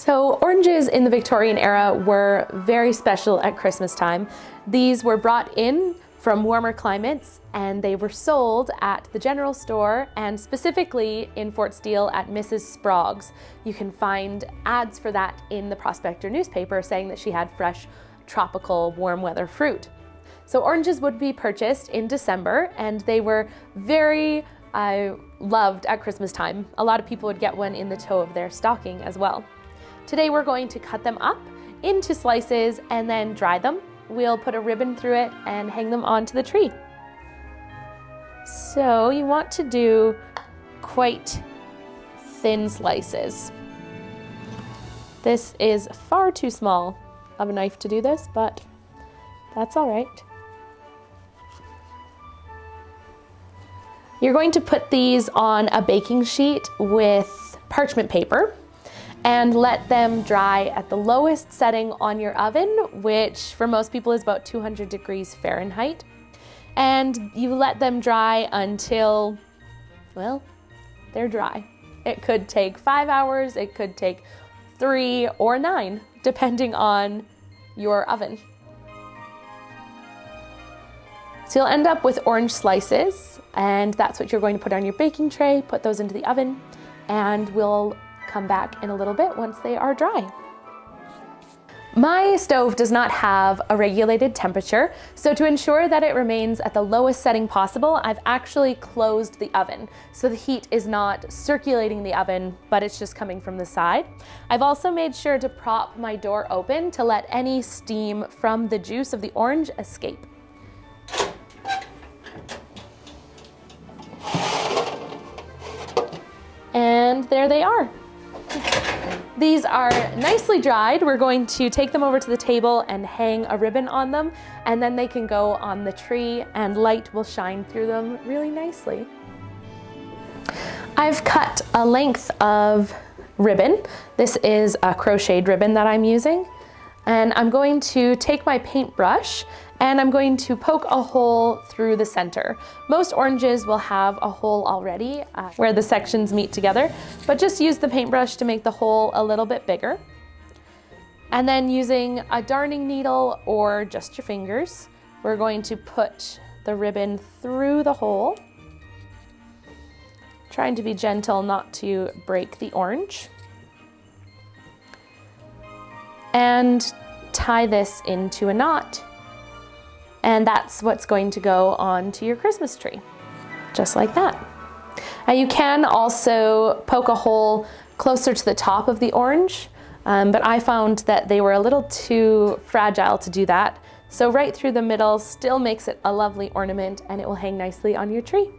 So oranges in the Victorian era were very special at Christmas time. These were brought in from warmer climates and they were sold at the general store and specifically in Fort Steele at Mrs. Sprague's. You can find ads for that in the Prospector newspaper saying that she had fresh, tropical, warm weather fruit. So oranges would be purchased in December and they were very loved at Christmas time. A lot of people would get one in the toe of their stocking as well. Today we're going to cut them up into slices and then dry them. We'll put a ribbon through it and hang them onto the tree. So you want to do quite thin slices. This is far too small of a knife to do this, but that's all right. You're going to put these on a baking sheet with parchment paper and let them dry at the lowest setting on your oven, which for most people is about 200 degrees Fahrenheit. And you let them dry until, well, they're dry. It could take 5 hours, it could take 3 or 9, depending on your oven. So you'll end up with orange slices, and that's what you're going to put on your baking tray, put those into the oven, and we'll come back in a little bit once they are dry. My stove does not have a regulated temperature, so to ensure that it remains at the lowest setting possible, I've actually closed the oven. So the heat is not circulating the oven, but it's just coming from the side. I've also made sure to prop my door open to let any steam from the juice of the orange escape. And there they are. These are nicely dried. We're going to take them over to the table and hang a ribbon on them, and then they can go on the tree and light will shine through them really nicely. I've cut a length of ribbon. This is a crocheted ribbon that I'm using. And I'm going to take my paintbrush and I'm going to poke a hole through the center. Most oranges will have a hole already where the sections meet together, but just use the paintbrush to make the hole a little bit bigger. And then using a darning needle or just your fingers, we're going to put the ribbon through the hole, trying to be gentle not to break the orange. And tie this into a knot. And that's what's going to go onto your Christmas tree, just like that. You can also poke a hole closer to the top of the orange, but I found that they were a little too fragile to do that. So right through the middle still makes it a lovely ornament and it will hang nicely on your tree.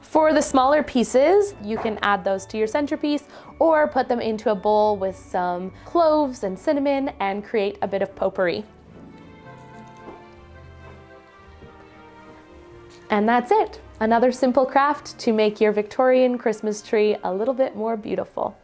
For the smaller pieces, you can add those to your centerpiece or put them into a bowl with some cloves and cinnamon and create a bit of potpourri. And that's it. Another simple craft to make your Victorian Christmas tree a little bit more beautiful.